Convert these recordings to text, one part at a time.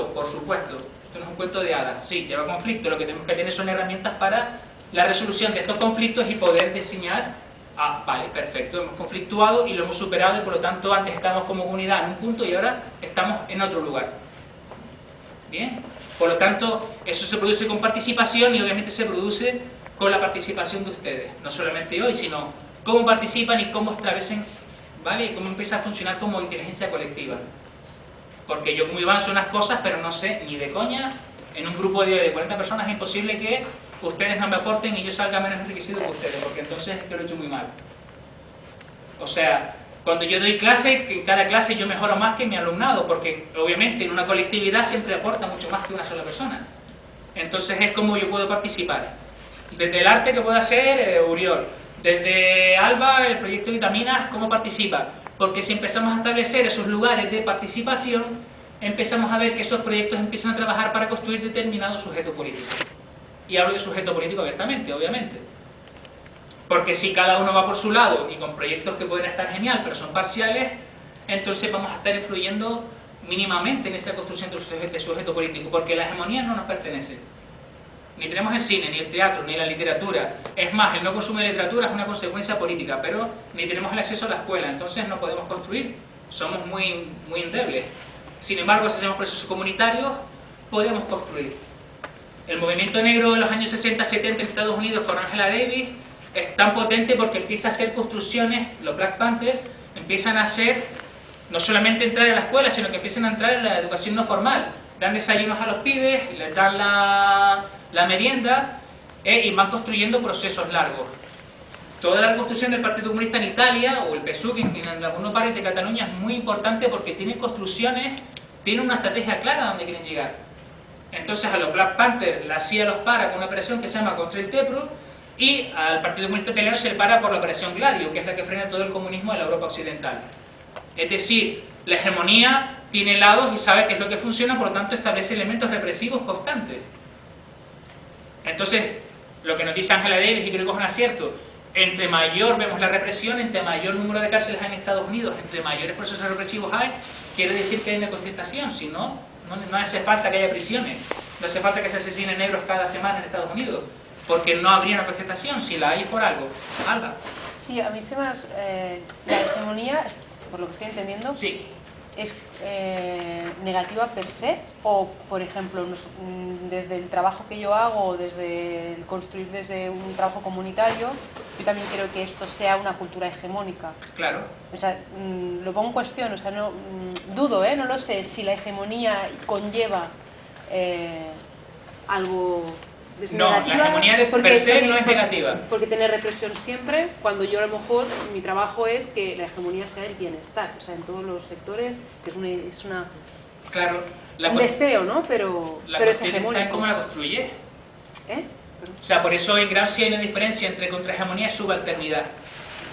conflicto? Por supuesto. Esto no es un cuento de hadas. Sí, lleva conflicto. Lo que tenemos que tener son herramientas para la resolución de estos conflictos y poder diseñar, vale, perfecto, hemos conflictuado y lo hemos superado y por lo tanto antes estábamos como unidad en un punto y ahora estamos en otro lugar. Bien, por lo tanto eso se produce con participación y obviamente se produce con la participación de ustedes, no solamente hoy, sino cómo participan y cómo establecen, ¿vale? Y cómo empieza a funcionar como inteligencia colectiva. Porque yo como Iván sé unas cosas, pero no sé ni de coña, en un grupo de 40 personas es imposible que ustedes no me aporten y yo salga menos enriquecido que ustedes, porque entonces es que lo he hecho muy mal. O sea, cuando yo doy clase, en cada clase yo mejoro más que mi alumnado, porque obviamente en una colectividad siempre aporta mucho más que una sola persona. Entonces es como yo puedo participar. Desde el arte que puede hacer Uriol, desde Alba, el proyecto Vitaminas, ¿cómo participa? Porque si empezamos a establecer esos lugares de participación, empezamos a ver que esos proyectos empiezan a trabajar para construir determinado sujeto político. Y hablo de sujeto político abiertamente, obviamente. Porque si cada uno va por su lado y con proyectos que pueden estar genial, pero son parciales, entonces vamos a estar influyendo mínimamente en esa construcción de sujeto político, porque la hegemonía no nos pertenece. Ni tenemos el cine, ni el teatro, ni la literatura. Es más, el no consumo de literatura es una consecuencia política, pero ni tenemos el acceso a la escuela, entonces no podemos construir. Somos muy endebles. Sin embargo, si hacemos procesos comunitarios, podemos construir. El movimiento negro de los años 60-70 en Estados Unidos con Angela Davis es tan potente porque empieza a hacer construcciones, los Black Panthers empiezan a hacer, no solamente entrar a la escuela, sino que empiezan a entrar en la educación no formal. Dan desayunos a los pibes, les dan la merienda y van construyendo procesos largos. Toda la construcción del Partido Comunista en Italia, o el PSUC en algunos barrios de Cataluña, es muy importante porque tiene construcciones, tiene una estrategia clara a dónde quieren llegar. Entonces a los Black Panthers la CIA los para con una operación que se llama Contra el Tepro y al Partido Comunista Italiano se le para por la operación Gladio, que es la que frena todo el comunismo de la Europa Occidental. Es decir, la hegemonía tiene lados y sabe qué es lo que funciona, por lo tanto establece elementos represivos constantes. Entonces, lo que nos dice Angela Davis, y creo que es un acierto, entre mayor vemos la represión, entre mayor número de cárceles hay en Estados Unidos, entre mayores procesos represivos hay, quiere decir que hay una contestación, si no, no hace falta que haya prisiones, no hace falta que se asesinen negros cada semana en Estados Unidos, porque no habría una contestación, si la hay es por algo. Alba. Sí, a mí se me la hegemonía, por lo que estoy entendiendo, sí. ¿Es negativa per se? O, por ejemplo, desde el trabajo que yo hago, o desde el construir desde un trabajo comunitario, yo también quiero que esto sea una cultura hegemónica. Claro. O sea, lo pongo en cuestión, o sea, no, dudo, no lo sé, si la hegemonía conlleva algo... No, la hegemonía de per se no es negativa. Porque tener represión siempre, cuando yo a lo mejor mi trabajo es que la hegemonía sea el bienestar, o sea, en todos los sectores, que es una claro, un deseo, ¿no? Pero es hegemónico. ¿Cómo la construyes? ¿Eh? O sea, por eso en Gramsci hay una diferencia entre contrahegemonía y subalternidad.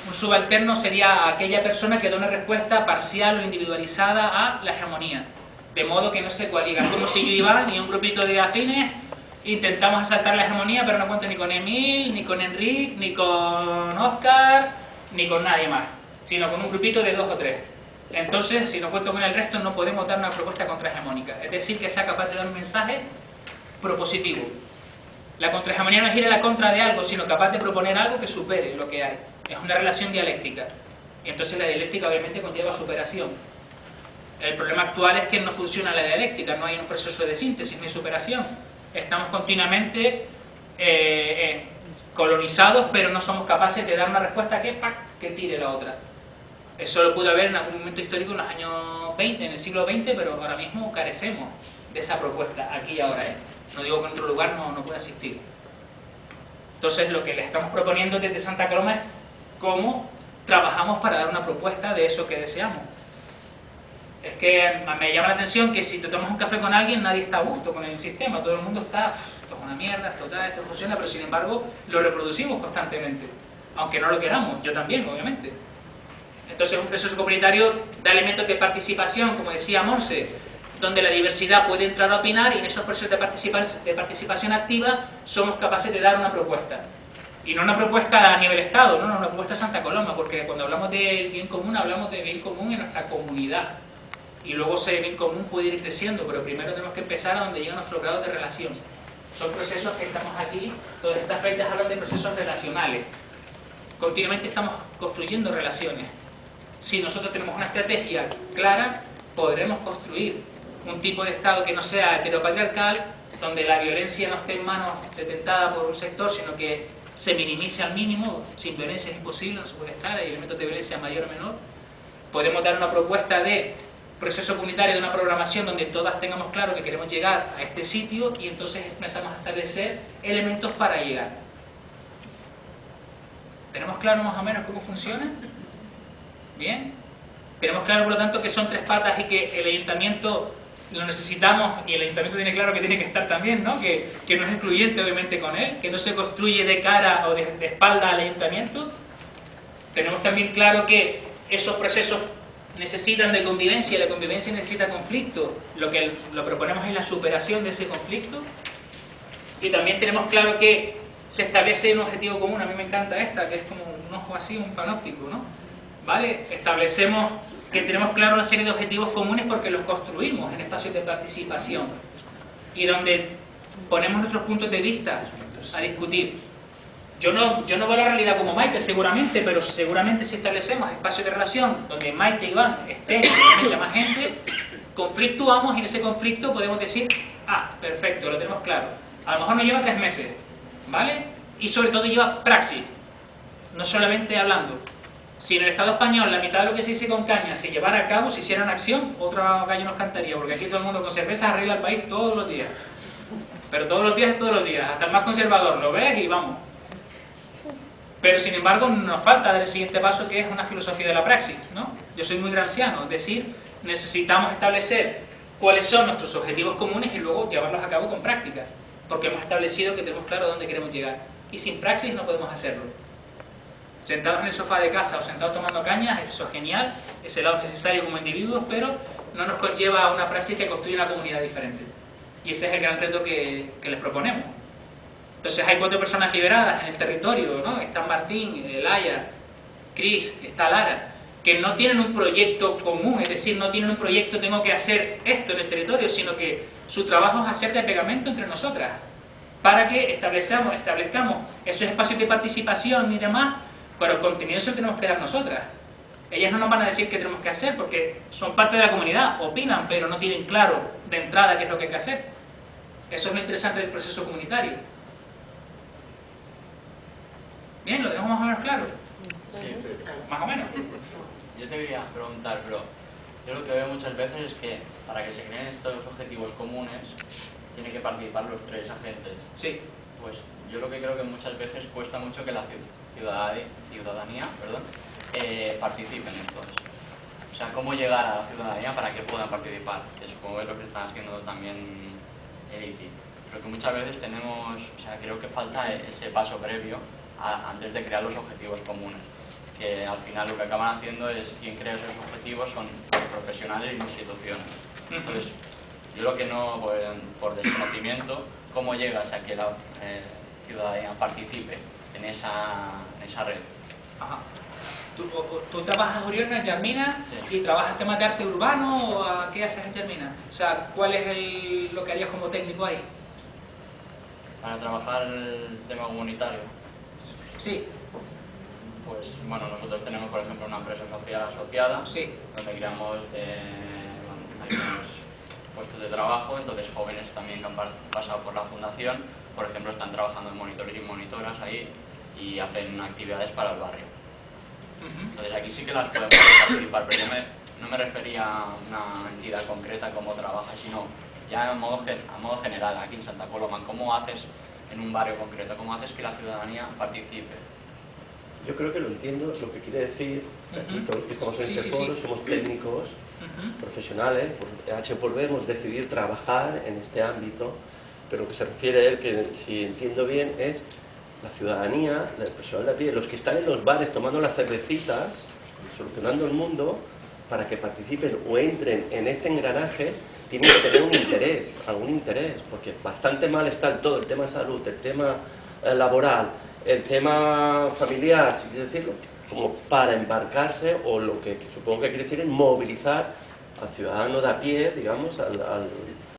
Un subalterno sería aquella persona que da una respuesta parcial o individualizada a la hegemonía, de modo que no se coaligan. Como si yo, Iván, y un grupito de afines intentamos asaltar la hegemonía, pero no cuento ni con Emil, ni con Enrique, ni con Oscar, ni con nadie más, sino con un grupito de 2 o 3. Entonces, si no cuento con el resto, no podemos dar una propuesta contrahegemónica. Es decir, que sea capaz de dar un mensaje propositivo. La contrahegemonía no es ir a la contra de algo, sino capaz de proponer algo que supere lo que hay. Es una relación dialéctica. Y entonces la dialéctica obviamente conlleva superación. El problema actual es que no funciona la dialéctica, no hay un proceso de síntesis ni superación. Estamos continuamente colonizados, pero no somos capaces de dar una respuesta que tire la otra. Eso lo pudo haber en algún momento histórico en los años 20, en el siglo XX, pero ahora mismo carecemos de esa propuesta, aquí y ahora. No digo que en otro lugar no pueda existir. Entonces lo que le estamos proponiendo desde Santa Coloma es cómo trabajamos para dar una propuesta de eso que deseamos. Es que me llama la atención que si te tomas un café con alguien, nadie está a gusto con el sistema, todo el mundo está, esto es una mierda, esto funciona, pero sin embargo lo reproducimos constantemente, aunque no lo queramos, yo también, obviamente. Entonces un proceso comunitario da elementos de participación, como decía Monse, donde la diversidad puede entrar a opinar y en esos procesos de participación activa somos capaces de dar una propuesta. Y no una propuesta a nivel Estado, no una propuesta a Santa Coloma, porque cuando hablamos del bien común, hablamos de bien común en nuestra comunidad. y luego ese bien común puede ir creciendo, pero primero tenemos que empezar a donde llega nuestro grado de relación. Son procesos que estamos aquí, todas estas fechas hablan de procesos relacionales. Continuamente estamos construyendo relaciones. Si nosotros tenemos una estrategia clara, podremos construir un tipo de Estado que no sea heteropatriarcal, donde la violencia no esté en manos detentada por un sector, sino que se minimice al mínimo. Sin violencia es imposible, no se puede estar, hay elementos de violencia mayor o menor. Podemos dar una propuesta de proceso comunitario, de una programación donde todas tengamos claro que queremos llegar a este sitio y entonces empezamos a establecer elementos para llegar. ¿Tenemos claro más o menos cómo funciona? ¿Bien? Tenemos claro, por lo tanto, que son tres patas y que el ayuntamiento lo necesitamos, y el ayuntamiento tiene claro que tiene que estar también, ¿no? Que no es excluyente obviamente con él, que no se construye de cara o de espalda al ayuntamiento. Tenemos también claro que esos procesos necesitan de convivencia, y la convivencia necesita conflicto. Lo que proponemos es la superación de ese conflicto. Y también tenemos claro que se establece un objetivo común. A mí me encanta esta, que es como un ojo así, un panóptico, ¿no? ¿Vale? Establecemos que tenemos claro una serie de objetivos comunes porque los construimos en espacios de participación y donde ponemos nuestros puntos de vista a discutir. Yo no veo la realidad como Maite seguramente, pero seguramente si establecemos espacios de relación donde Maite y Iván estén y más gente, conflictuamos y en ese conflicto podemos decir, ah, perfecto, lo tenemos claro. A lo mejor nos lleva 3 meses, ¿vale? Y sobre todo lleva praxis, no solamente hablando. Si en el Estado español la mitad de lo que se dice con caña se llevara a cabo, se hiciera en acción, otro gallo nos cantaría, porque aquí todo el mundo con cerveza arregla el país todos los días. Pero todos los días es todos los días, hasta el más conservador, lo ves y vamos. Pero sin embargo nos falta dar el siguiente paso, que es una filosofía de la praxis, ¿no? Yo soy muy gramsciano, es decir, necesitamos establecer cuáles son nuestros objetivos comunes y luego llevarlos a cabo con práctica, porque hemos establecido que tenemos claro dónde queremos llegar, y sin praxis no podemos hacerlo. Sentados en el sofá de casa o sentados tomando cañas, eso es genial, ese lado es necesario como individuos, pero no nos conlleva a una praxis que construye una comunidad diferente. Y ese es el gran reto que les proponemos. Entonces hay 4 personas liberadas en el territorio, ¿no? Está Martín, Elaya, Cris, está Lara, que no tienen un proyecto común, es decir, no tienen un proyecto, tengo que hacer esto en el territorio, sino que su trabajo es hacer de pegamento entre nosotras, para que establezcamos esos espacios de participación y demás, pero el contenido se lo tenemos que dar nosotras. Ellas no nos van a decir qué tenemos que hacer, porque son parte de la comunidad, opinan, pero no tienen claro de entrada qué es lo que hay que hacer. Eso es lo interesante del proceso comunitario. Bien, ¿lo tenemos más o menos claro? Sí. Más o menos. Yo te quería preguntar, pero yo lo que veo muchas veces es que para que se creen estos objetivos comunes tienen que participar los 3 agentes. Sí. Pues yo lo que creo que muchas veces cuesta mucho que la ciudadanía participe en esto. O sea, cómo llegar a la ciudadanía para que puedan participar, que supongo que es lo que están haciendo también el ICI. Pero que muchas veces tenemos, o sea, creo que falta ese paso previo antes de crear los objetivos comunes, que al final lo que acaban haciendo es, quien crea esos objetivos son profesionales y instituciones. Entonces, yo lo que no, por desconocimiento, ¿cómo llegas a que la ciudadanía participe en esa red? Ajá. ¿Tú trabajas, Oriol, en Germina? Sí. ¿Y trabajas temas de arte urbano o a qué haces en Germina? O sea, ¿cuál es lo que harías como técnico ahí? Para trabajar el tema comunitario. Sí. Pues bueno, nosotros tenemos por ejemplo una empresa social asociada, sí, donde creamos hay unos puestos de trabajo, entonces jóvenes también que han pasado por la fundación, por ejemplo, están trabajando en monitores y monitoras ahí y hacen actividades para el barrio. Entonces aquí sí que las podemos participar, pero yo no me refería a una entidad concreta como trabaja, sino ya a modo general, aquí en Santa Coloma, ¿cómo haces en un barrio concreto? ¿Cómo haces que la ciudadanía participe? Yo creo que lo entiendo, lo que quiere decir, aquí todos los que estamos en este foro somos técnicos, profesionales, por H por B hemos decidido trabajar en este ámbito, pero lo que se refiere a él, que si entiendo bien, es la ciudadanía, el personal de a pie, los que están en los bares tomando las cervecitas, solucionando el mundo, para que participen o entren en este engranaje, tienen que tener un interés, algún interés, porque bastante mal está todo el tema salud, el tema laboral, el tema familiar, si quiero decirlo, como para embarcarse, o lo que supongo que quiere decir es movilizar ciudadano de a pie, digamos,